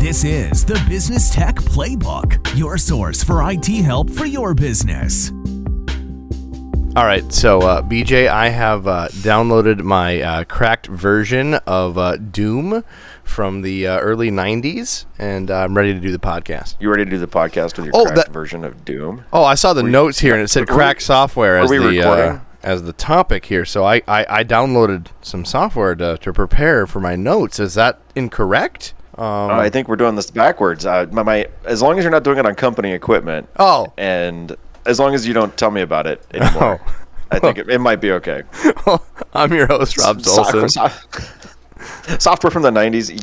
This is the Business Tech Playbook, your source for IT help for your business. All right, so BJ, I have downloaded my cracked version of Doom from the early 90s, and I'm ready to do the podcast. You ready to do the podcast with your cracked version of Doom? Oh, I saw the notes here, and it said cracked software as the topic here. So I downloaded some software to prepare for my notes. Is that incorrect? I think we're doing this backwards. As long as you're not doing it on company equipment. Oh. And as long as you don't tell me about it anymore, I think it might be okay. I'm your host, Rob Zolson. Software from the 90s,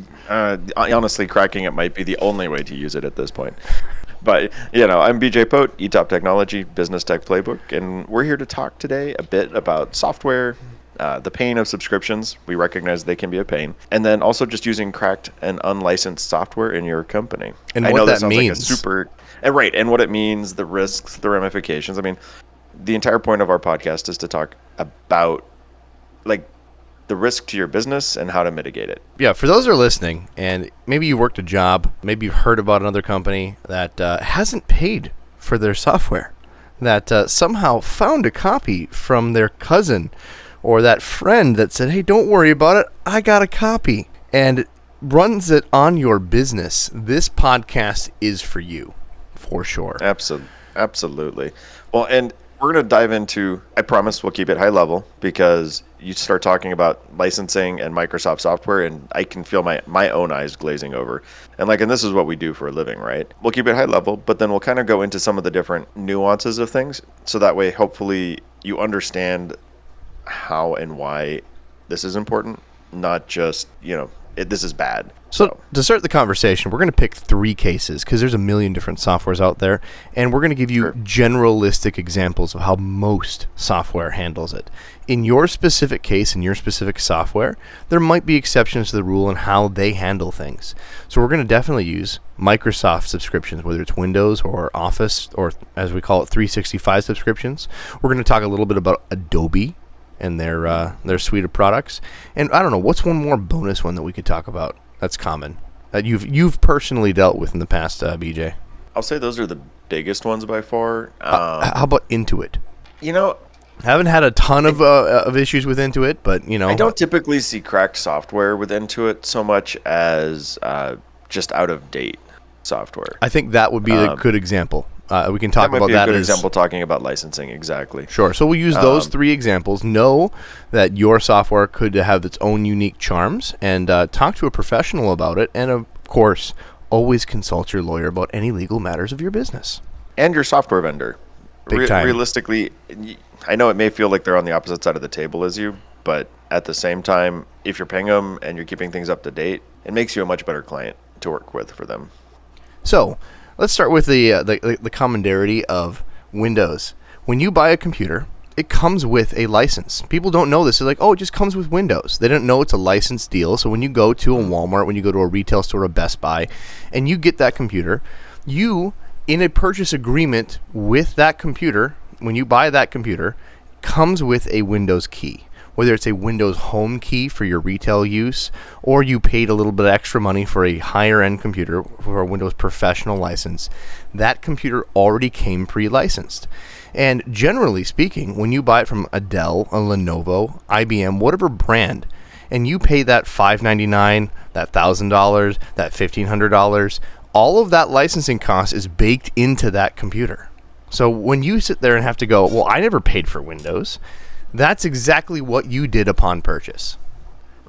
honestly, cracking it might be the only way to use it at this point. But, I'm BJ Pote, eTop Technology, Business Tech Playbook, and we're here to talk today a bit about software, the pain of subscriptions. We recognize they can be a pain. And then also just using cracked and unlicensed software in your company. And what that means. Right, and what it means, the risks, the ramifications. I mean, the entire point of our podcast is to talk about, the risk to your business and how to mitigate it. Yeah, for those who are listening, and maybe you worked a job, maybe you've heard about another company that hasn't paid for their software, that somehow found a copy from their cousin or that friend that said, hey, don't worry about it, I got a copy, and runs it on your business. This podcast is for you, for sure. Absolutely. Well, and we're going to dive into, I promise we'll keep it high level, because you start talking about licensing and Microsoft software, and I can feel my own eyes glazing over. And this is what we do for a living, right? We'll keep it high level, but then we'll kind of go into some of the different nuances of things. So that way, hopefully, you understand how and why this is important, not just, this is bad. So to start the conversation, we're going to pick 3 cases because there's a million different softwares out there, and we're going to give you generalistic examples of how most software handles it. In your specific case, in your specific software, there might be exceptions to the rule on how they handle things. So we're going to definitely use Microsoft subscriptions, whether it's Windows or Office, or as we call it, 365 subscriptions. We're going to talk a little bit about Adobe and their suite of products. And I don't know, what's one more bonus one that we could talk about that's common that you've personally dealt with in the past, BJ? I'll say those are the biggest ones by far. How about Intuit? I haven't had a ton of issues with Intuit, but I don't typically see cracked software with Intuit so much as just out of date software. I think that would be a good example. We can talk about that. A good example talking about licensing, exactly. Sure. So we'll use those 3 examples. Know that your software could have its own unique charms, and talk to a professional about it. And of course, always consult your lawyer about any legal matters of your business. And your software vendor. Big time. Realistically, I know it may feel like they're on the opposite side of the table as you, but at the same time, if you're paying them and you're keeping things up to date, it makes you a much better client to work with for them. So let's start with the commonality of Windows. When you buy a computer, it comes with a license. People don't know this. They're like, oh, it just comes with Windows. They don't know it's a license deal. So when you go to a Walmart, when you go to a retail store, a Best Buy, and you get that computer, you, in a purchase agreement with that computer, when you buy that computer, comes with a Windows key. Whether it's a Windows Home key for your retail use, or you paid a little bit extra money for a higher-end computer for a Windows Professional license, that computer already came pre-licensed. And generally speaking, when you buy it from a Dell, a Lenovo, IBM, whatever brand, and you pay that $599, that $1,000, that $1,500, all of that licensing cost is baked into that computer. So when you sit there and have to go, well, I never paid for Windows, that's exactly what you did upon purchase.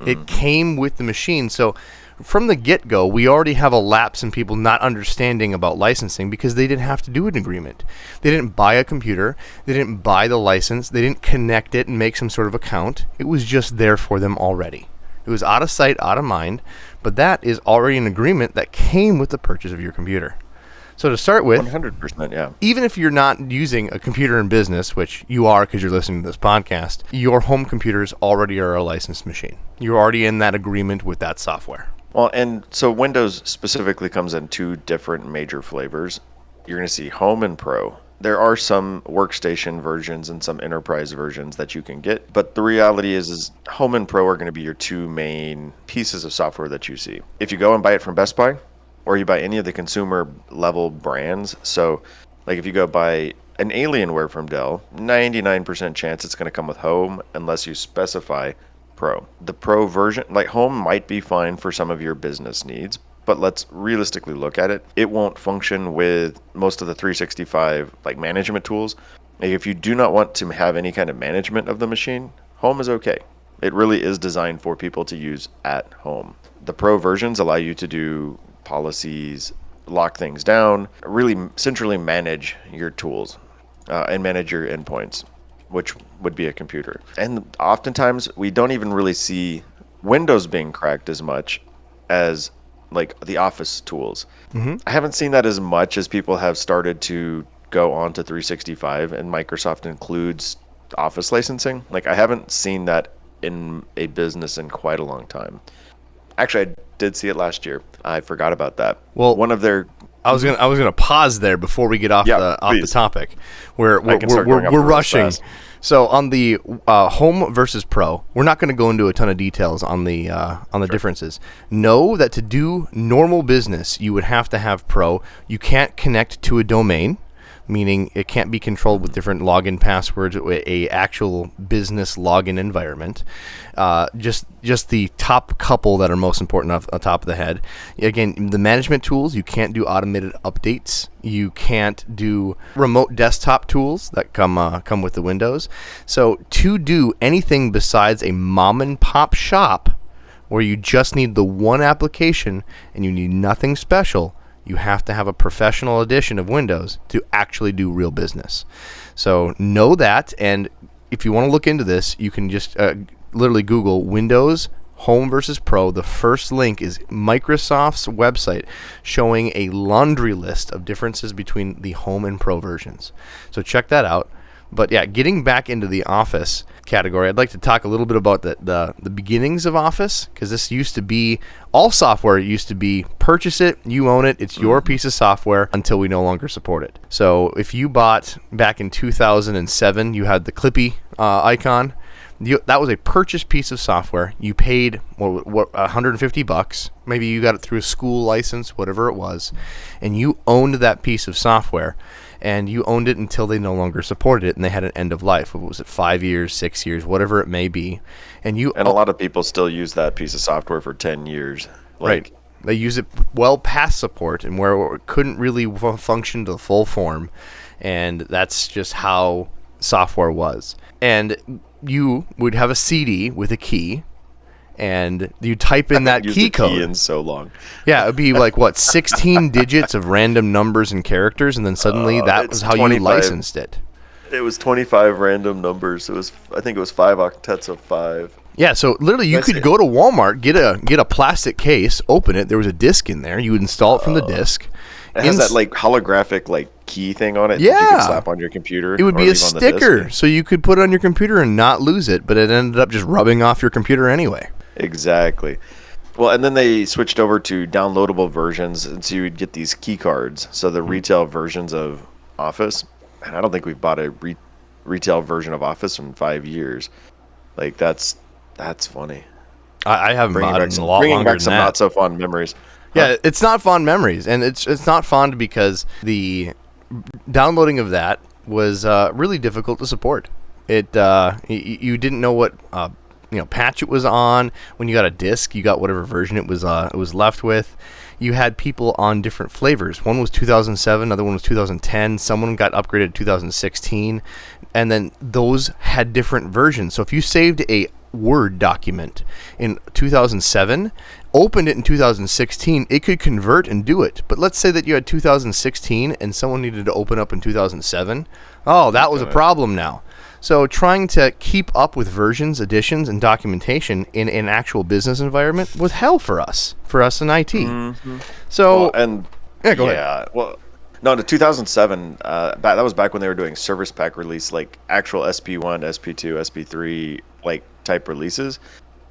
It came with the machine. So from the get-go, we already have a lapse in people not understanding about licensing because they didn't have to do an agreement. They didn't buy a computer. They didn't buy the license. They didn't connect it and make some sort of account. It was just there for them already. It was out of sight, out of mind, but that is already an agreement that came with the purchase of your computer. So to start with, 100%, yeah. Even if you're not using a computer in business, which you are because you're listening to this podcast, your home computers already are a licensed machine. You're already in that agreement with that software. Well, and so Windows specifically comes in 2 different major flavors. You're going to see Home and Pro. There are some workstation versions and some enterprise versions that you can get, but the reality is Home and Pro are going to be your 2 main pieces of software that you see. If you go and buy it from Best Buy, or you buy any of the consumer level brands. So like if you go buy an Alienware from Dell, 99% chance it's going to come with Home unless you specify Pro. The Pro version, like Home might be fine for some of your business needs, but let's realistically look at it. It won't function with most of the 365 like management tools. Like if you do not want to have any kind of management of the machine, Home is okay. It really is designed for people to use at home. The Pro versions allow you to do policies, lock things down, really centrally manage your tools and manage your endpoints, which would be a computer. And oftentimes we don't even really see Windows being cracked as much as like the Office tools. I haven't seen that as much as people have started to go on to 365 and Microsoft includes Office licensing. Like I haven't seen that in a business in quite a long time. Actually, I did see it last year. I forgot about that. Well, one of their I was gonna pause there before we get off the topic. We're rushing. Fast. So on the Home versus Pro, we're not going to go into a ton of details on the differences. Know that to do normal business, you would have to have Pro. You can't connect to a domain, meaning it can't be controlled with different login passwords, a actual business login environment. Just the top couple that are most important off the top of the head. Again, the management tools, you can't do automated updates. You can't do remote desktop tools that come with the Windows. So to do anything besides a mom and pop shop where you just need the one application and you need nothing special, you have to have a professional edition of Windows to actually do real business. So know that, and if you want to look into this, you can just literally Google Windows Home versus Pro. The first link is Microsoft's website showing a laundry list of differences between the Home and Pro versions. So check that out. But yeah, getting back into the Office category, I'd like to talk a little bit about the beginnings of Office, because this used to be, all software used to be purchase it, you own it, it's your piece of software until we no longer support it. So if you bought back in 2007, you had the Clippy icon. That was a purchased piece of software. You paid what $150. Maybe you got it through a school license, whatever it was, and you owned that piece of software. And you owned it until they no longer supported it, and they had an end of life. What was it, 5 years, 6 years, whatever it may be? And a lot of people still use that piece of software for 10 years. Right. They use it well past support, and where it couldn't really function to the full form. And that's just how software was. And you would have a CD with a key, and you type in that key code. Key in so long. Yeah, it'd be like 16 digits of random numbers and characters, and then suddenly that was how 25, you licensed it. It was 25 random numbers. I think it was 5 octets of 5. Yeah, so literally you could go to Walmart, get a plastic case, open it. There was a disc in there. You would install it from the disc. It has that holographic key thing on it. Yeah, that you can slap on your computer. It would be a sticker, so you could put it on your computer and not lose it. But it ended up just rubbing off your computer anyway. Exactly. Well, and then they switched over to downloadable versions, and so you would get these key cards. So the retail versions of Office, and I don't think we've bought a retail version of Office in 5 years. Like that's funny. I haven't bought it in a lot longer than that. Bringing back some not so fond memories. Yeah, it's not fond memories, and it's not fond because the downloading of that was really difficult to support. You didn't know what patch it was on. When you got a disc, you got whatever version it was left with. You had people on different flavors. One was 2007, another one was 2010. Someone got upgraded to 2016, and then those had different versions. So if you saved a Word document in 2007, opened it in 2016, it could convert and do it. But let's say that you had 2016 and someone needed to open up in 2007. Oh, that was a problem now. So trying to keep up with versions, additions, and documentation in an actual business environment was hell for us in IT. Mm-hmm. So, go ahead. Well, no, the 2007, that was back when they were doing service pack release, like actual SP1, SP2, SP3, type releases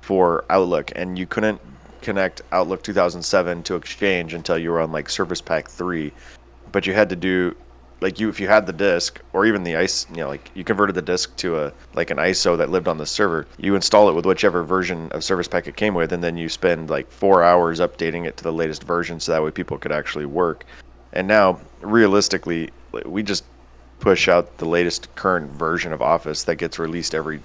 for Outlook, and you couldn't connect Outlook 2007 to Exchange until you were on service pack 3, but you had to do like if you had the disk or even the ISO, like you converted the disk to an ISO that lived on the server, you install it with whichever version of Service Pack it came with, and then you spend like 4 hours updating it to the latest version so that way people could actually work. And now, realistically, we just push out the latest current version of Office that gets released every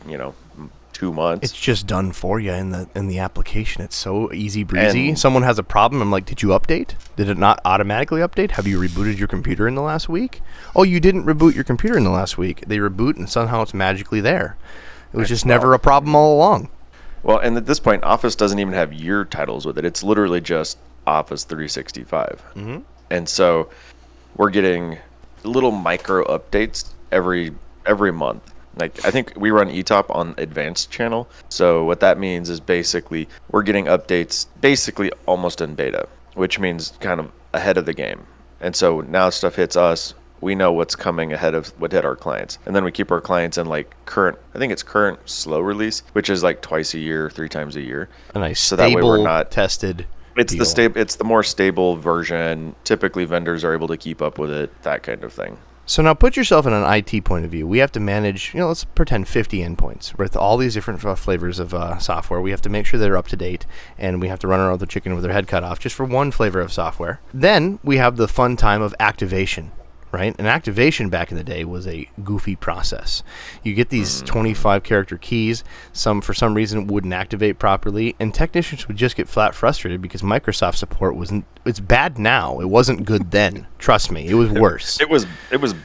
2 months. It's just done for you in the application. It's so easy breezy. And Someone has a problem. I'm like, did you update? Did it not automatically update? Have you rebooted your computer in the last week? Oh, you didn't reboot your computer in the last week. They reboot and somehow it's magically there. It was just never a problem all along. Well, and at this point, Office doesn't even have year titles with it. It's literally just Office 365. Mm-hmm. And so we're getting little micro updates every month. Like, I think we run eTop on advanced channel. So what that means is basically we're getting updates basically almost in beta, which means kind of ahead of the game. And so now stuff hits us. We know what's coming ahead of what hit our clients. And then we keep our clients in like current slow release, which is like twice a year, 3 times a year. A nice so that way we're not tested. It's deal. It's the more stable version. Typically vendors are able to keep up with it, that kind of thing. So now put yourself in an IT point of view. We have to manage, let's pretend 50 endpoints with all these different flavors of software. We have to make sure they're up to date, and we have to run our other chicken with their head cut off just for one flavor of software. Then we have the fun time of activation, right? And activation back in the day was a goofy process. You get these 25 character keys, for some reason wouldn't activate properly, and technicians would just get flat frustrated because Microsoft support it's bad now. It wasn't good then. Trust me, it was worse. It was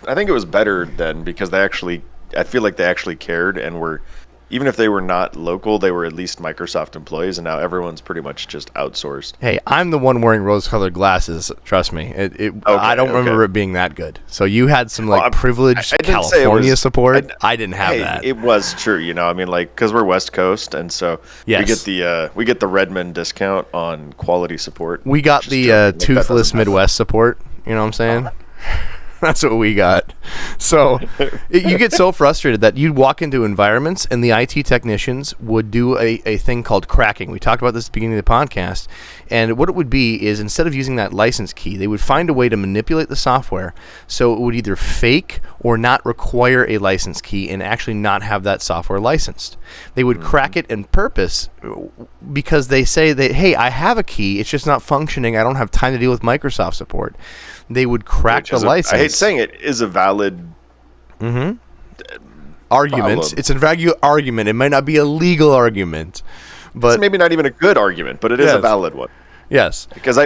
I think it was better then because I feel like they actually cared and were, even if they were not local, they were at least Microsoft employees, and now everyone's pretty much just outsourced. Hey, I'm the one wearing rose-colored glasses. Trust me. I don't remember it being that good. So you had some privileged California support. I didn't have that. It was true, because we're West Coast, and so yes. we get the Redmond discount on quality support. We got the toothless Midwest support. You know what I'm saying? That's what we got. So you get so frustrated that you'd walk into environments and the IT technicians would do a thing called cracking. We talked about this at the beginning of the podcast. And what it would be is instead of using that license key, they would find a way to manipulate the software so it would either fake or not require a license key and actually not have that software licensed. They would crack it on purpose because they say that, hey, I have a key. It's just not functioning. I don't have time to deal with Microsoft support. They would crack the license. I hate saying it, is a valid argument. Problem. It's a valid argument. It might not be a legal argument, but it's maybe not even a good argument, but it is a valid one. Yes, because I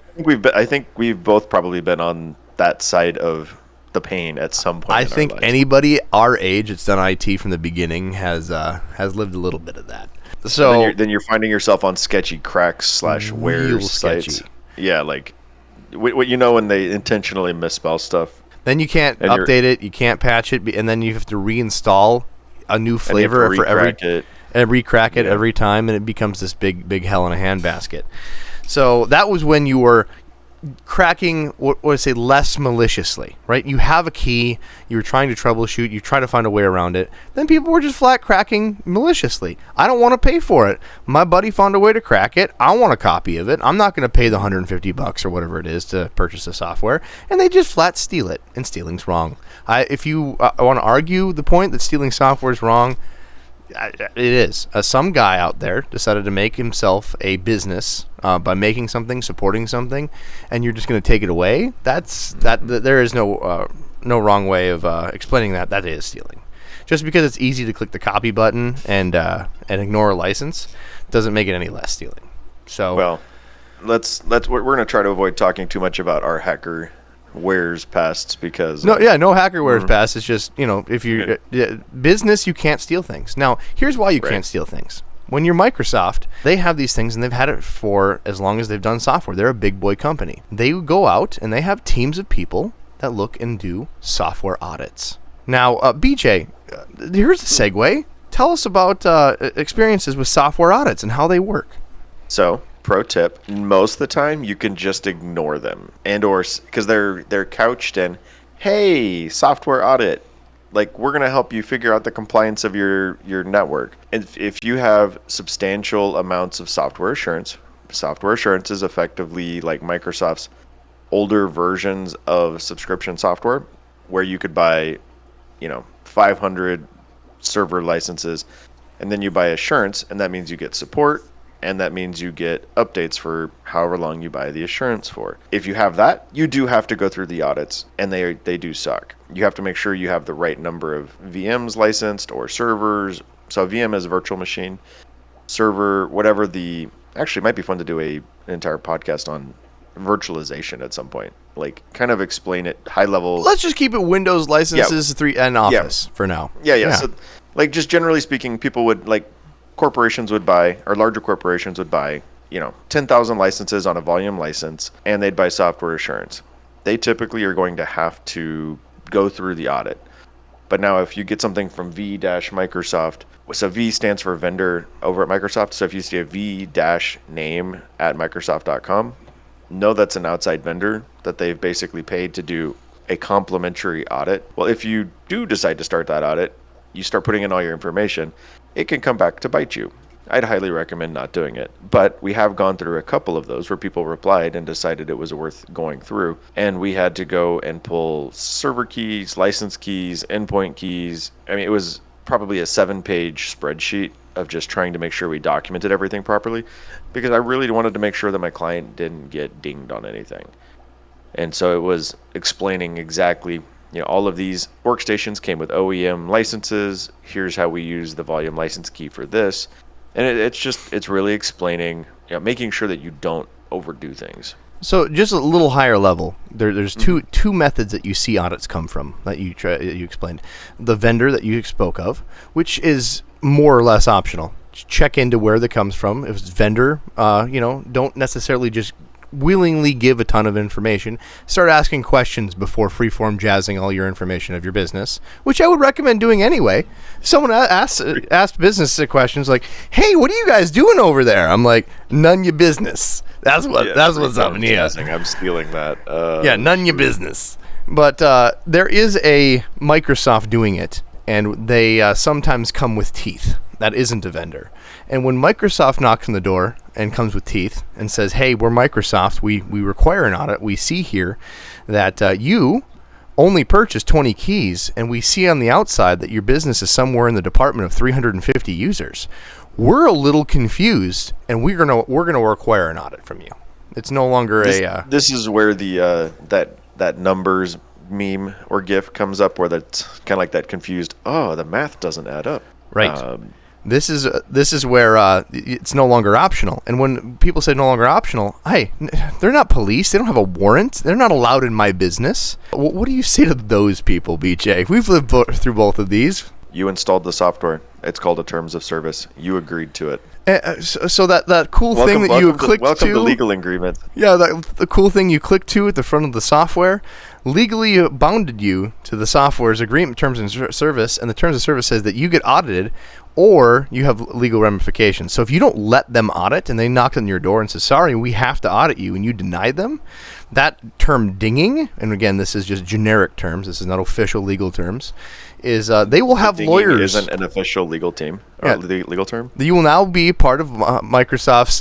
think we've both probably been on that side of the pain at some point. I think anybody our age that's done IT from the beginning has lived a little bit of that. So then you're finding yourself on sketchy cracks / wares sites. Yeah, like what when they intentionally misspell stuff. Then you can't update it, you can't patch it, and then you have to reinstall a new flavor for recrack it every time, and it becomes this big hell in a handbasket. So that was when you were cracking, less maliciously, right? You have a key, you were trying to troubleshoot, you try to find a way around it. Then people were just flat cracking maliciously. I don't want to pay for it. My buddy found a way to crack it. I want a copy of it. I'm not going to pay the $150 or whatever it is to purchase the software. And they just flat steal it, and stealing's wrong. If you want to argue the point that stealing software is wrong, it is. Some guy out there decided to make himself a business by making something, supporting something, and you're just going to take it away. There is no wrong way of explaining that. That is stealing. Just because it's easy to click the copy button and ignore a license doesn't make it any less stealing. So well, we're going to try to avoid talking too much about our hacker wares pasts because no hacker wares past. It's just if you business, you can't steal things. Now here's why you can't steal things. When you're Microsoft, they have these things and they've had it for as long as they've done software. They're a big boy company. They go out and they have teams of people that look and do software audits. Now BJ, here's a segue. Tell us about experiences with software audits and how they work. So pro tip, most of the time you can just ignore them or because they're couched in, hey, software audit, like we're going to help you figure out the compliance of your network. And if you have substantial amounts of software assurance is effectively like Microsoft's older versions of subscription software where you could buy, 500 server licenses, and then you buy assurance, and that means you get support, and that means you get updates for however long you buy the assurance for. If you have that, you do have to go through the audits, and they do suck. You have to make sure you have the right number of VMs licensed or servers. So a VM is a virtual machine, server, whatever actually, it might be fun to do an entire podcast on virtualization at some point. Like, kind of explain it high level. Let's just keep it Windows licenses, 3 and Office for now. Yeah. So, like, just generally speaking, people would, like, corporations would buy, or larger corporations would buy, 10,000 licenses on a volume license, and they'd buy software assurance. They typically are going to have to go through the audit. But now if you get something from V-Microsoft, so V stands for vendor over at Microsoft. So if you see a V-name at Microsoft.com, know that's an outside vendor that they've basically paid to do a complimentary audit. Well, if you do decide to start that audit, you start putting in all your information, it can come back to bite you. I'd highly recommend not doing it. But we have gone through a couple of those where people replied and decided it was worth going through. And we had to go and pull server keys, license keys, endpoint keys. I mean, it was probably a 7-page spreadsheet of just trying to make sure we documented everything properly, because I really wanted to make sure that my client didn't get dinged on anything. And so it was explaining exactly, all of these workstations came with OEM licenses. Here's how we use the volume license key for this. And it's really explaining, making sure that you don't overdo things. So just a little higher level, there's two methods that you see audits come from that you explained. The vendor that you spoke of, which is more or less optional. Check into where that comes from. If it's vendor, don't necessarily just willingly give a ton of information. Start asking questions before freeform jazzing all your information of your business, which I would recommend doing anyway. Someone asked business questions like, "Hey, what are you guys doing over there?" I'm like, "None your business." That's what's up. Yeah, I'm stealing that. None your business. But there is a Microsoft doing it, and they sometimes come with teeth. That isn't a vendor. And when Microsoft knocks on the door and comes with teeth and says, "Hey, we're Microsoft, we require an audit. We see here that you only purchased 20 keys, and we see on the outside that your business is somewhere in the department of 350 users. We're a little confused, and we're gonna require an audit from you." It's no longer This is where the that numbers meme or GIF comes up, where that's kind of like that confused. Oh, the math doesn't add up. Right. This is where it's no longer optional. And when people say no longer optional, hey, they're not police. They don't have a warrant. They're not allowed in my business. What do you say to those people, BJ? We've lived through both of these. You installed the software. It's called a terms of service. You agreed to it. So that cool thing that you click to. Welcome to legal agreement. Yeah, the cool thing you click to at the front of the software legally bounded you to the software's agreement, terms and service, and the terms of service says that you get audited or you have legal ramifications. So if you don't let them audit and they knock on your door and say, "Sorry, we have to audit you," and you deny them, that term dinging, and again, this is just generic terms, this is not official legal terms, is they will have dinging lawyers. Isn't an official legal team, legal term. You will now be part of Microsoft's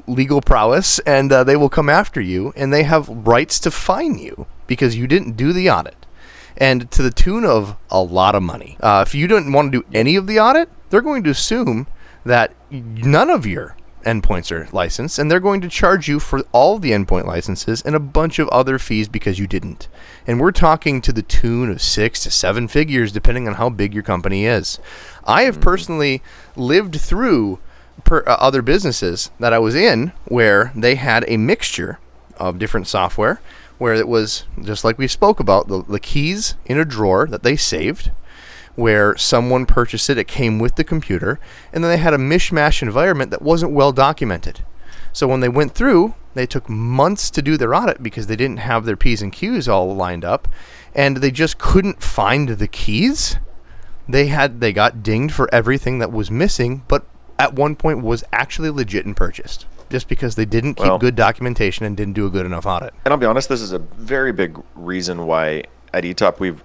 legal prowess, and they will come after you, and they have rights to fine you because you didn't do the audit. And to the tune of a lot of money. If you don't want to do any of the audit, they're going to assume that none of your endpoints are licensed, and they're going to charge you for all the endpoint licenses and a bunch of other fees because you didn't. And we're talking to the tune of 6 to 7 figures, depending on how big your company is. I have personally lived through other businesses that I was in where they had a mixture of different software, where it was, just like we spoke about, the keys in a drawer that they saved, where someone purchased it, it came with the computer, and then they had a mishmash environment that wasn't well documented. So when they went through, they took months to do their audit because they didn't have their P's and Q's all lined up, and they just couldn't find the keys. They got dinged for everything that was missing, but at one point was actually legit and purchased, just because they didn't keep good documentation and didn't do a good enough audit. And I'll be honest, this is a very big reason why at eTop we've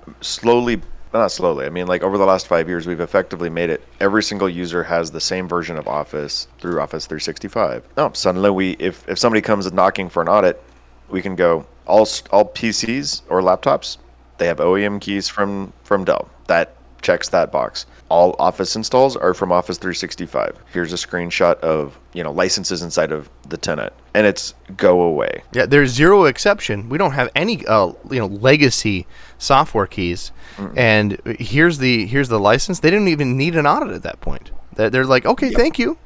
not slowly, I mean, like over the last 5 years, we've effectively made it every single user has the same version of Office through Office 365. No, suddenly if somebody comes knocking for an audit, we can go, All PCs or laptops, they have OEM keys from Dell. That checks that box. All Office installs are from Office 365. Here's a screenshot of, licenses inside of the tenant, and it's go away. Yeah, there's zero exception. We don't have any legacy software keys. And here's the license. They didn't even need an audit at that point. They're like, okay, thank you.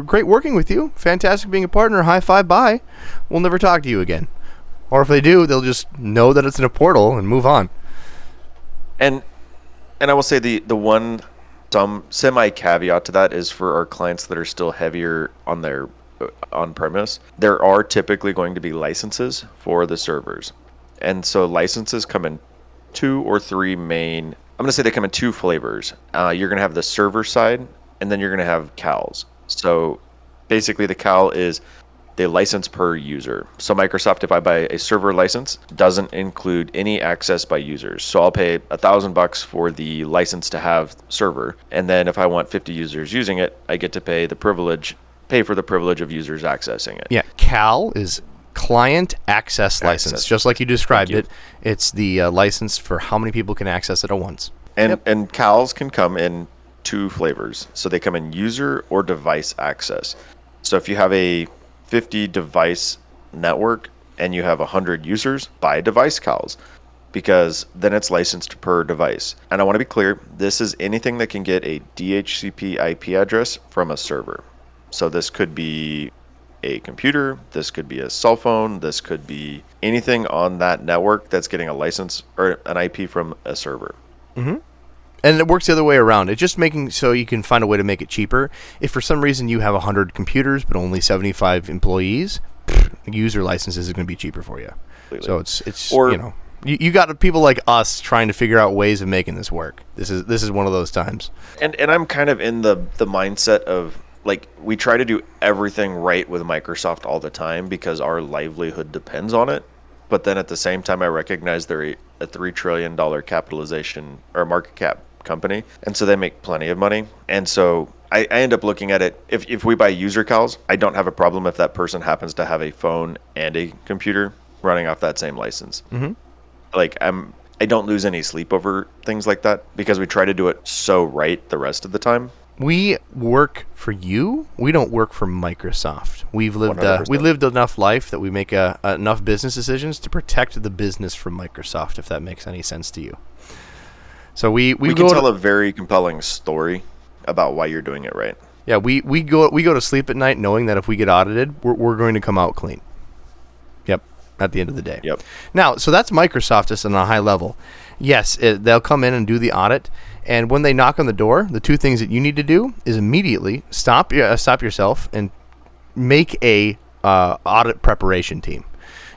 Great working with you. Fantastic being a partner. High five, bye. We'll never talk to you again. Or if they do, they'll just know that it's in a portal and move on. And I will say the some semi caveat to that is for our clients that are still heavier on their on premise. There are typically going to be licenses for the servers, and so licenses come in 2 or 3 main. I'm going to say they come in 2 flavors. You're going to have the server side, and then you're going to have CALs. So basically, the CAL is the license per user. So Microsoft, if I buy a server license, doesn't include any access by users. So I'll pay $1,000 for the license to have server, and then if I want 50 users using it, I get to pay for the privilege of users accessing it. Yeah, CAL is client access license, just like you described it. It's the license for how many people can access it at once. And CALs can come in 2 flavors. So they come in user or device access. So if you have a 50 device network and you have 100 users, buy device CALs, because then it's licensed per device. And I want to be clear, this is anything that can get a DHCP IP address from a server. So this could be a computer, this could be a cell phone, this could be anything on that network that's getting a license or an IP from a server. Mm-hmm. And it works the other way around. It's just making so you can find a way to make it cheaper. If for some reason you have 100 computers but only 75 employees, user licenses is going to be cheaper for you. Completely. So it's you got people like us trying to figure out ways of making this work. This is one of those times. And I'm kind of in the mindset of, like, we try to do everything right with Microsoft all the time because our livelihood depends on it. But then at the same time, I recognize they're a $3 trillion capitalization or market cap company, and so they make plenty of money. And so I end up looking at it, if we buy user CALs, I don't have a problem if that person happens to have a phone and a computer running off that same license. Mm-hmm. Like, I don't lose any sleep over things like that because we try to do it so right the rest of the time. We work for you. We don't work for Microsoft. We've lived we lived enough life that we make enough business decisions to protect the business from Microsoft, if that makes any sense to you. So we can tell a very compelling story about why you're doing it right. Yeah, we go to sleep at night knowing that if we get audited, we're going to come out clean. Yep, at the end of the day. Yep. Now, so that's Microsoft just on a high level. Yes, they'll come in and do the audit, and when they knock on the door, the 2 things that you need to do is immediately stop yourself and make a audit preparation team.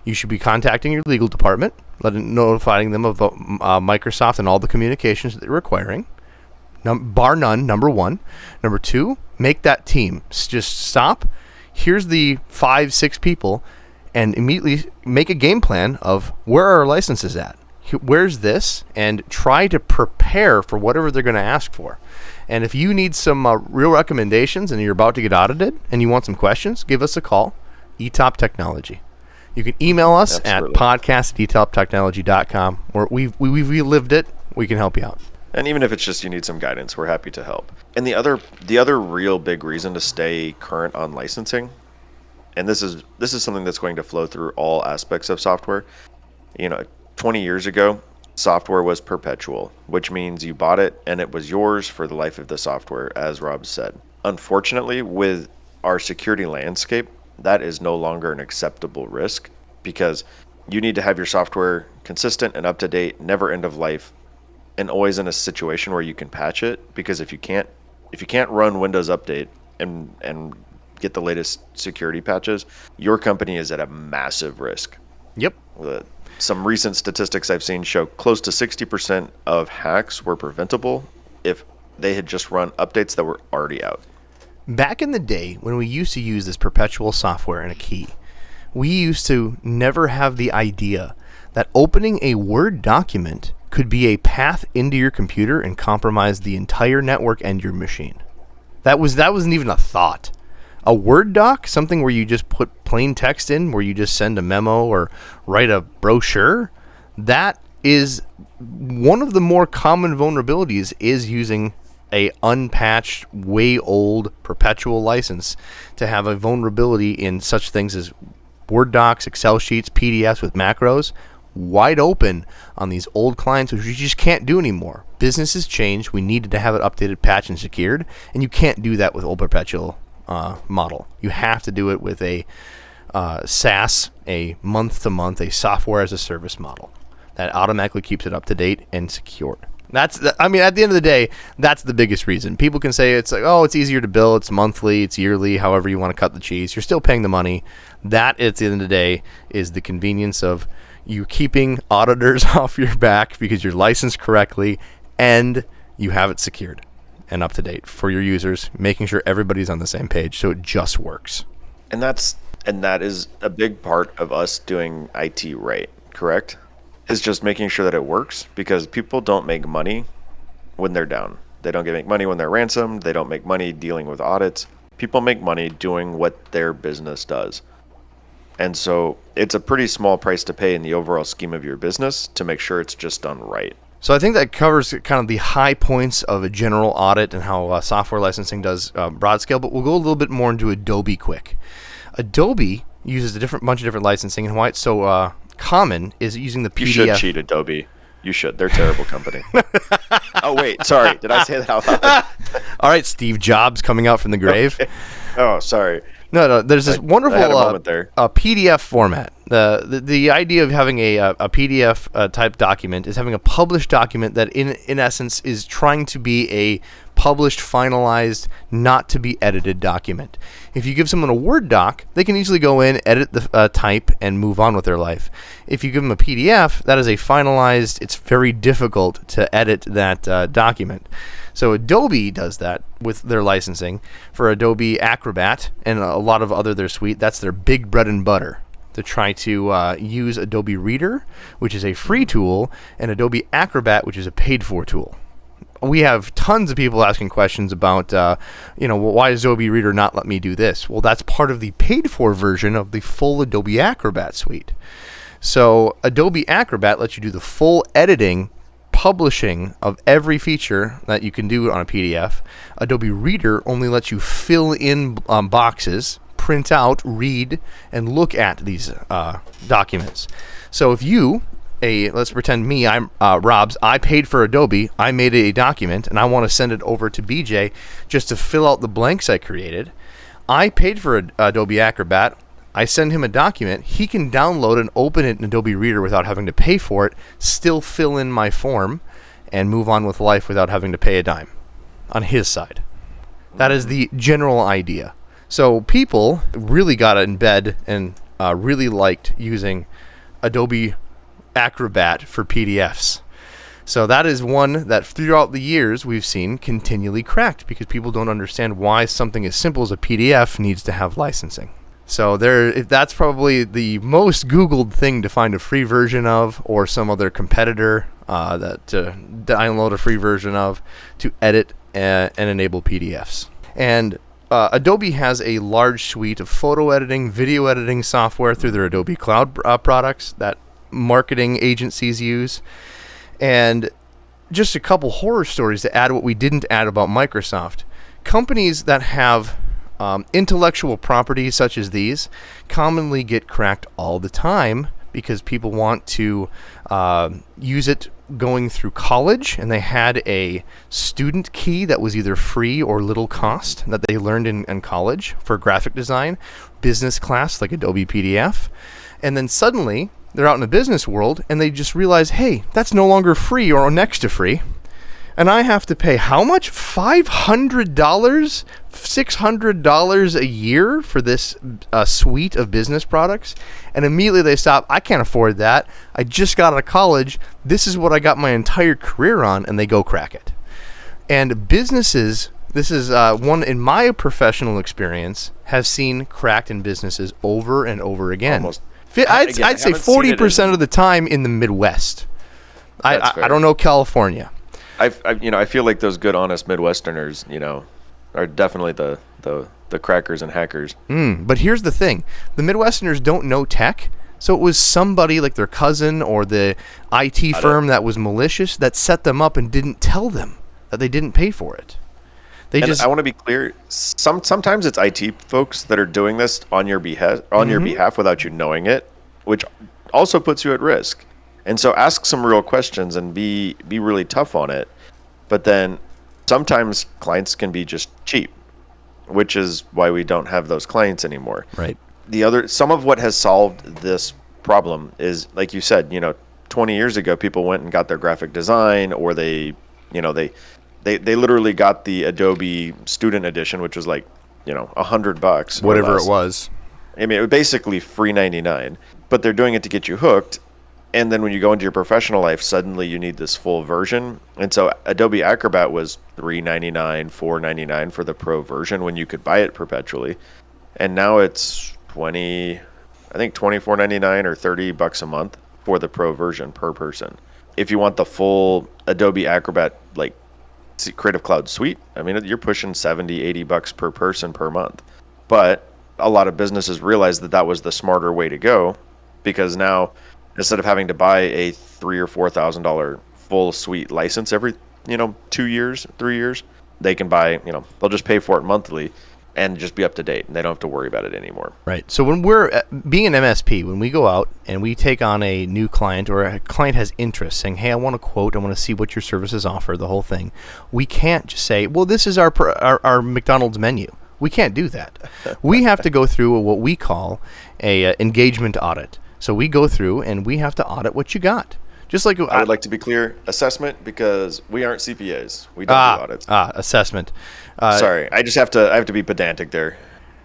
You should be contacting your legal department, notifying them of Microsoft and all the communications that they're requiring. Bar none, number 1. Number 2, make that team. Just stop. Here's the 5-6 people, and immediately make a game plan of where are our licenses at. Where's this? And try to prepare for whatever they're going to ask for. And if you need some real recommendations and you're about to get audited and you want some questions, give us a call. eTop Technology. You can email us at podcast@etoptechnology.com, or we've lived it. We can help you out. And even if it's just you need some guidance, we're happy to help. And the other real big reason to stay current on licensing, and this is something that's going to flow through all aspects of software. 20 years ago, software was perpetual, which means you bought it and it was yours for the life of the software, as Rob said. Unfortunately, with our security landscape, that is no longer an acceptable risk, because you need to have your software consistent and up to date, never end of life, and always in a situation where you can patch it. Because if you can't run Windows Update and get the latest security patches, your company is at a massive risk. Yep. Some recent statistics I've seen show close to 60% of hacks were preventable if they had just run updates that were already out. Back in the day, when we used to use this perpetual software and a key, we used to never have the idea that opening a Word document could be a path into your computer and compromise the entire network and your machine. That wasn't even a thought. A Word doc, something where you just put plain text in, where you just send a memo or write a brochure, that is one of the more common vulnerabilities, is using a unpatched, way old perpetual license to have a vulnerability in such things as Word docs, Excel sheets, PDFs with macros, wide open on these old clients, which you just can't do anymore. Businesses change. We needed to have it updated, patched, and secured, and you can't do that with old perpetual model. You have to do it with a SaaS, a month-to-month, a software as a service model that automatically keeps it up to date and secured. At the end of the day, that's the biggest reason. People can say it's like, oh, it's easier to bill, it's monthly, it's yearly, however you want to cut the cheese. You're still paying the money. That, at the end of the day, is the convenience of you keeping auditors off your back because you're licensed correctly and you have it secured and up to date for your users, making sure everybody's on the same page so it just works. And that is a big part of us doing IT right, correct? Is just making sure that it works, because people don't make money when they're down. They don't make money when they're ransomed. They don't make money dealing with audits. People make money doing what their business does. And so it's a pretty small price to pay in the overall scheme of your business to make sure it's just done right. So I think that covers kind of the high points of a general audit and how software licensing does broad scale, but we'll go a little bit more into Adobe quick. Adobe uses a bunch of different licensing, and why it's so common is using the PDF. You should cheat Adobe. You should. They're a terrible company. Oh, wait. Sorry. Did I say that out loud? All right, Steve Jobs coming out from the grave. Okay. Oh, sorry. No. There's this wonderful I had a moment there. PDF format. The idea of having a PDF type document is having a published document that in essence is trying to be a published, finalized, not to be edited document. If you give someone a Word doc, they can easily go in, edit the type, and move on with their life. If you give them a PDF, that is a finalized, it's very difficult to edit that document. So Adobe does that with their licensing for Adobe Acrobat and a lot of other their suite. That's their big bread and butter, to try to use Adobe Reader, which is a free tool, and Adobe Acrobat, which is a paid-for tool. We have tons of people asking questions about, why does Adobe Reader not let me do this? Well, that's part of the paid-for version of the full Adobe Acrobat suite. So Adobe Acrobat lets you do the full editing, publishing of every feature that you can do on a PDF. Adobe Reader only lets you fill in boxes, print out, read, and look at these documents. So if you, let's pretend me, I'm Rob's, I paid for Adobe, I made a document, and I want to send it over to BJ just to fill out the blanks I created. I paid for Adobe Acrobat. I send him a document. He can download and open it in Adobe Reader without having to pay for it, still fill in my form, and move on with life without having to pay a dime on his side. That is the general idea. So people really got in bed and really liked using Adobe Acrobat for PDFs. So that is one that throughout the years we've seen continually cracked because people don't understand why something as simple as a PDF needs to have licensing. So that's probably the most Googled thing to find a free version of, or some other competitor that to download a free version of to edit and enable PDFs. And Adobe has a large suite of photo editing, video editing software through their Adobe Cloud products that marketing agencies use. And just a couple horror stories to add what we didn't add about Microsoft. Companies that have intellectual property such as these commonly get cracked all the time because people want to use it going through college, and they had a student key that was either free or little cost that they learned in college for graphic design, business class like Adobe PDF, and then suddenly they're out in the business world and they just realize, hey, that's no longer free or next to free. And I have to pay how much? $500? $600 a year for this suite of business products? And immediately they stop. I can't afford that. I just got out of college. This is what I got my entire career on, and they go crack it. And businesses, this is one in my professional experience, have seen cracked in businesses over and over again. Almost. I'd say 40% of the time in the Midwest. I don't know California. I feel like those good, honest Midwesterners, are definitely the crackers and hackers. But here's the thing. The Midwesterners don't know tech. So it was somebody like their cousin or the IT firm that was malicious that set them up and didn't tell them that they didn't pay for it. I want to be clear. Sometimes it's IT folks that are doing this on your behalf without you knowing it, which also puts you at risk. And so ask some real questions and be really tough on it. But then sometimes clients can be just cheap, which is why we don't have those clients anymore. Right. Some of what has solved this problem is, like you said, 20 years ago, people went and got their graphic design, or they literally got the Adobe Student Edition, which was like, $100, whatever it was. I mean, it was basically free 99, but they're doing it to get you hooked. And then when you go into your professional life, suddenly you need this full version. And so Adobe Acrobat was $399, $499 for the pro version when you could buy it perpetually. And now it's $24.99 or $30 a month for the pro version per person. If you want the full Adobe Acrobat, like Creative Cloud suite, I mean, you're pushing $70-$80 per person per month. But a lot of businesses realized that was the smarter way to go, because now instead of having to buy a $3,000 or $4,000 full suite license every 2 years, 3 years, they can buy, they'll just pay for it monthly and just be up to date, and they don't have to worry about it anymore. Right. So when we're being an MSP, when we go out and we take on a new client, or a client has interest saying, hey, I want to quote, I want to see what your services offer, the whole thing, we can't just say, well, this is our McDonald's menu. We can't do that. We have to go through what we call a engagement audit. So we go through and we have to audit what you got. Just like I would like to be clear, assessment, because we aren't CPAs. We don't do audits. Assessment. Sorry, I have to be pedantic there.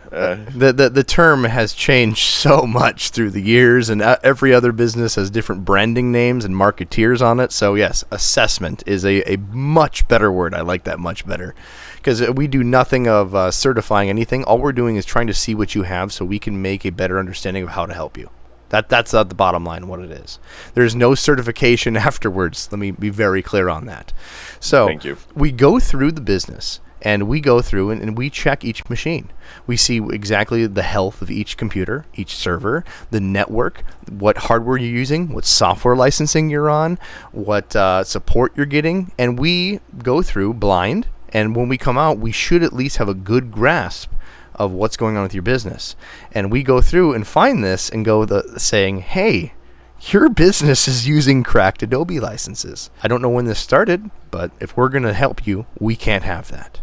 The term has changed so much through the years, and every other business has different branding names and marketeers on it. So yes, assessment is a much better word. I like that much better, because we do nothing of certifying anything. All we're doing is trying to see what you have so we can make a better understanding of how to help you. That's the bottom line, what it is. There's no certification afterwards. Let me be very clear on that. So thank you. We go through the business, and we go through and we check each machine. We see exactly the health of each computer, each server, the network, what hardware you're using, what software licensing you're on, what support you're getting. And we go through blind, and when we come out, we should at least have a good grasp of what's going on with your business. And we go through and find this and go saying, hey, your business is using cracked Adobe licenses. I don't know when this started, but if we're going to help you, we can't have that.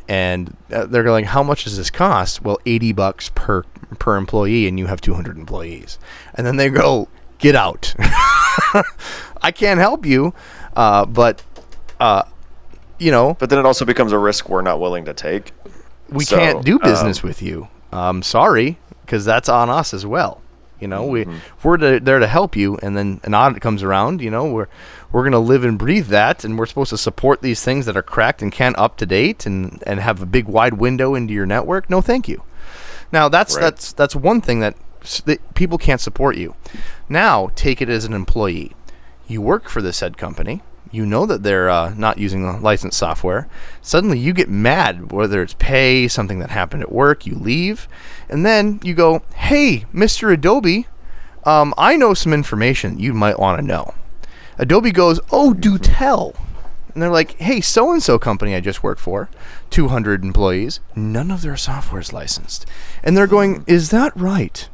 And they're going, how much does this cost? Well, $80 per employee, and you have 200 employees. And then they go, get out. I can't help you, but But then it also becomes a risk we're not willing to take. We can't do business with you. Sorry, because that's on us as well. If we're there to help you, and then an audit comes around, we're going to live and breathe that, and we're supposed to support these things that are cracked and can't up to date and have a big wide window into your network. No, thank you. Now that's one thing that people can't support you. Now take it as an employee. You work for the said company. You know that they're not using the licensed software. Suddenly you get mad, whether it's pay, something that happened at work, you leave, and then you go, hey, Mr. Adobe, I know some information you might want to know. Adobe goes, oh, do tell. And they're like, hey, so-and-so company I just worked for, 200 employees, none of their software is licensed. And they're going, is that right?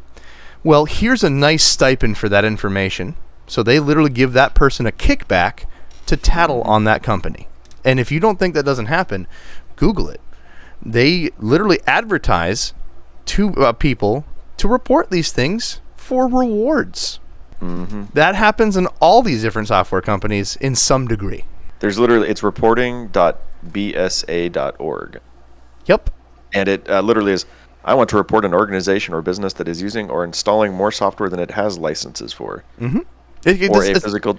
Well, here's a nice stipend for that information. So they literally give that person a kickback to tattle on that company. And if you don't think that doesn't happen, Google it. They literally advertise to people to report these things for rewards. Mm-hmm. That happens in all these different software companies in some degree. There's literally, it's reporting.bsa.org. Yep. And it literally is, I want to report an organization or business that is using or installing more software than it has licenses for. Mm-hmm. Physical...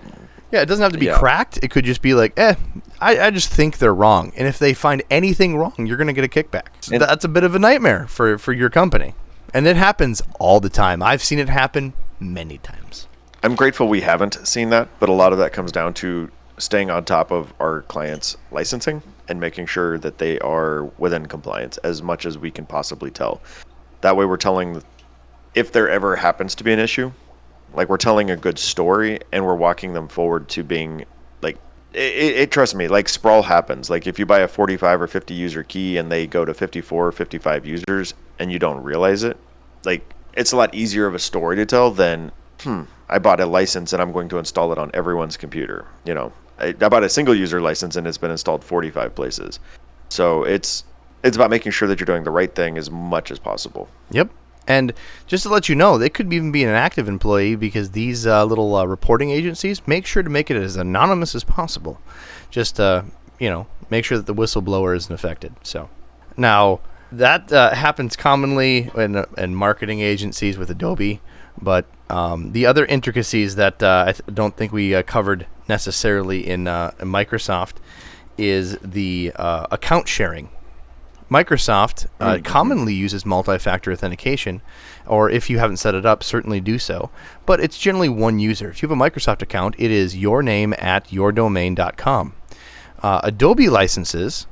Yeah, it doesn't have to be cracked. It could just be like, I just think they're wrong. And if they find anything wrong, you're going to get a kickback. So that's a bit of a nightmare for your company. And it happens all the time. I've seen it happen many times. I'm grateful we haven't seen that, but a lot of that comes down to staying on top of our clients' licensing. and making sure that they are within compliance as much as we can possibly tell. That way we're telling, if there ever happens to be an issue, like we're telling a good story and we're walking them forward to being like, trust me, like sprawl happens. Like if you buy a 45 or 50 user key and they go to 54 or 55 users and you don't realize it, like it's a lot easier of a story to tell than, I bought a license and I'm going to install it on everyone's computer. You know, I bought a single user license and it's been installed 45 places. So it's about making sure that you're doing the right thing as much as possible. Yep. And just to let you know, they could even be an active employee, because these little reporting agencies make sure to make it as anonymous as possible. Just, make sure that the whistleblower isn't affected. So now that happens commonly in marketing agencies with Adobe. But the other intricacies that I don't think we covered necessarily in Microsoft is the account sharing. Microsoft commonly uses multi-factor authentication, or if you haven't set it up, certainly do so. But it's generally one user. If you have a Microsoft account, it is your name at yourdomain.com. Adobe licenses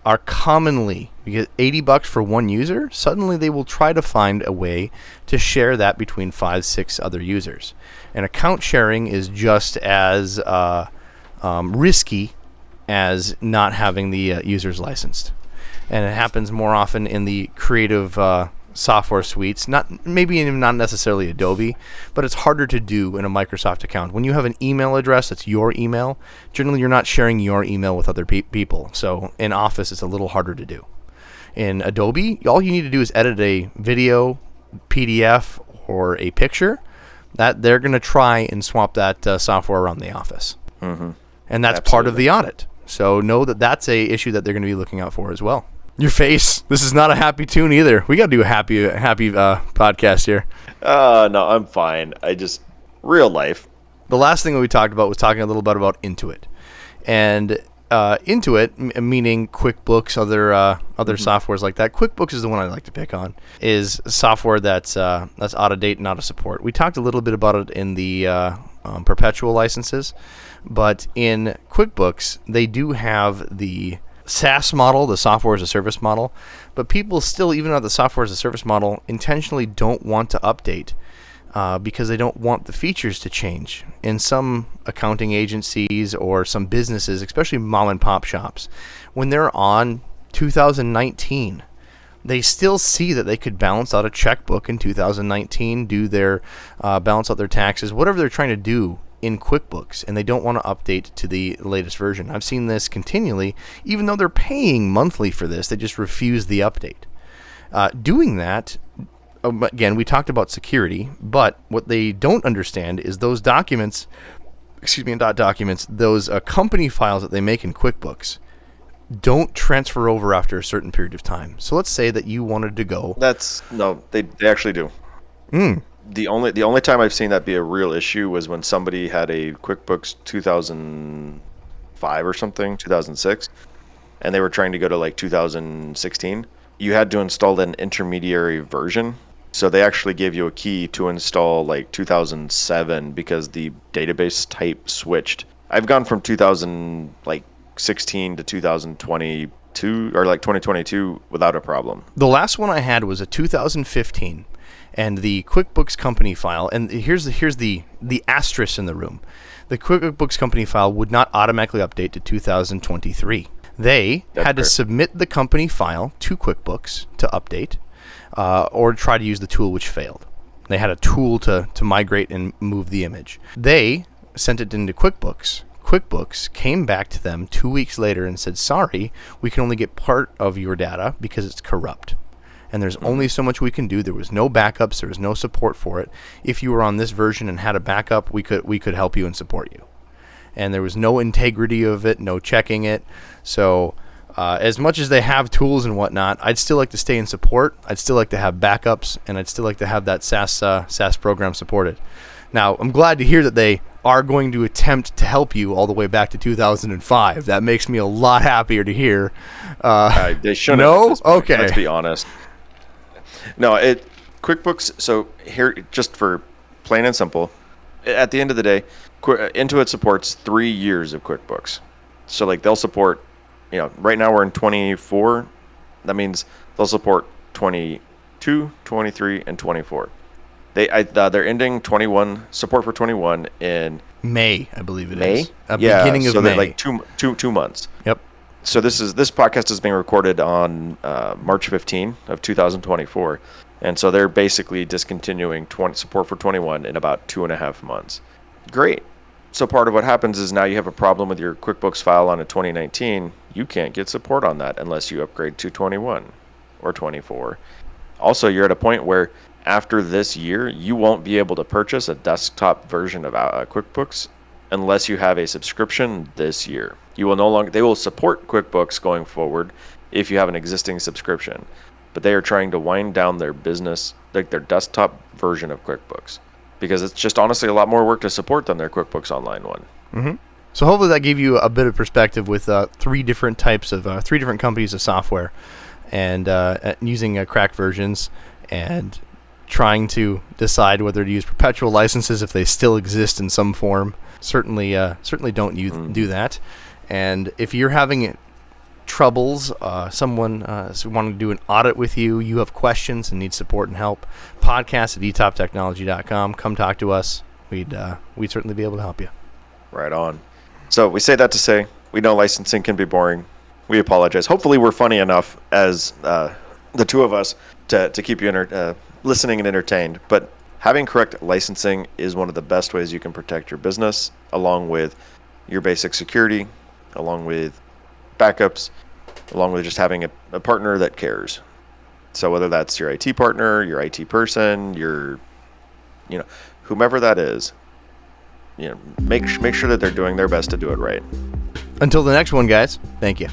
are commonly, you get $80 for one user. Suddenly they will try to find a way to share that between 5-6 other users. And account sharing is just as risky as not having the users licensed. And it happens more often in the creative software suites, not necessarily Adobe, but it's harder to do in a Microsoft account. When you have an email address that's your email, generally you're not sharing your email with other people. So in Office, it's a little harder to do. In Adobe, all you need to do is edit a video, PDF, or a picture. That they're going to try and swap that software around the Office. Mm-hmm. And that's part of the audit. So know that that's a issue that they're going to be looking out for as well. Your face. This is not a happy tune either. We got to do a happy podcast here. No, I'm fine. Real life. The last thing that we talked about was talking a little bit about Intuit. And Intuit, meaning QuickBooks, other softwares like that. QuickBooks is the one I like to pick on. Is software that's out of date and out of support. We talked a little bit about it in the perpetual licenses, but in QuickBooks they do have the SaaS model, the software as a service model, but people still, even on the software as a service model, intentionally don't want to update because they don't want the features to change. In some accounting agencies or some businesses, especially mom and pop shops, when they're on 2019, they still see that they could balance out a checkbook in 2019, do their balance out their taxes, whatever they're trying to do in QuickBooks, and they don't want to update to the latest version. I've seen this continually. Even though they're paying monthly for this, they just refuse the update. Doing that, again, we talked about security, but what they don't understand is those documents, those company files that they make in QuickBooks don't transfer over after a certain period of time. So let's say that you wanted to go. They actually do. The only time I've seen that be a real issue was when somebody had a QuickBooks 2005 or something, 2006, and they were trying to go to like 2016. You had to install an intermediary version. So they actually gave you a key to install like 2007 because the database type switched. I've gone from 2016 to 2022 or like 2022 without a problem. The last one I had was a 2015. And the QuickBooks company file, and here's the asterisk in the room. The QuickBooks company file would not automatically update to 2023. They had to submit the company file to QuickBooks to update, or try to use the tool, which failed. They had a tool to migrate and move the image. They sent it into QuickBooks. QuickBooks came back to them 2 weeks later and said, sorry, we can only get part of your data because it's corrupt. And there's only so much we can do. There was no backups. There was no support for it. If you were on this version and had a backup, we could help you and support you. And there was no integrity of it, no checking it. So as much as they have tools and whatnot, I'd still like to stay in support. I'd still like to have backups, and I'd still like to have that SaaS program supported. Now, I'm glad to hear that they are going to attempt to help you all the way back to 2005. That makes me a lot happier to hear. They shouldn't. No? Okay. Let's be honest. No, QuickBooks. So here, just for plain and simple, at the end of the day, Intuit supports 3 years of QuickBooks. So like they'll support right now we're in 24. That means they'll support 22, 23, and 24. They're ending 21 support for 21 in May, I believe it May. is. Beginning of so May. they're like two months. Yep. So this podcast is being recorded on March 15 of 2024, and so they're basically discontinuing support for 21 in about 2.5 months. Great. So part of what happens is now you have a problem with your QuickBooks file on a 2019. You can't get support on that unless you upgrade to 21 or 24. Also, you're at a point where after this year, you won't be able to purchase a desktop version of QuickBooks unless you have a subscription this year. They will support QuickBooks going forward if you have an existing subscription, but they are trying to wind down their business, like their desktop version of QuickBooks, because it's just honestly a lot more work to support than their QuickBooks Online one. Mm-hmm. So hopefully that gave you a bit of perspective with three different companies of software, and using cracked versions, and trying to decide whether to use perpetual licenses if they still exist in some form. Certainly don't do that. And if you're having troubles, someone wanting to do an audit with you, you have questions and need support and help, podcast@etoptechnology.com. Come talk to us. We'd certainly be able to help you. Right on. So we say that to say we know licensing can be boring. We apologize. Hopefully we're funny enough as the two of us to keep you listening and entertained. But having correct licensing is one of the best ways you can protect your business, along with your basic security, along with backups, along with just having a partner that cares. So whether that's your IT partner, your IT person, whomever that is, make sure that they're doing their best to do it right. Until the next one, guys, thank you.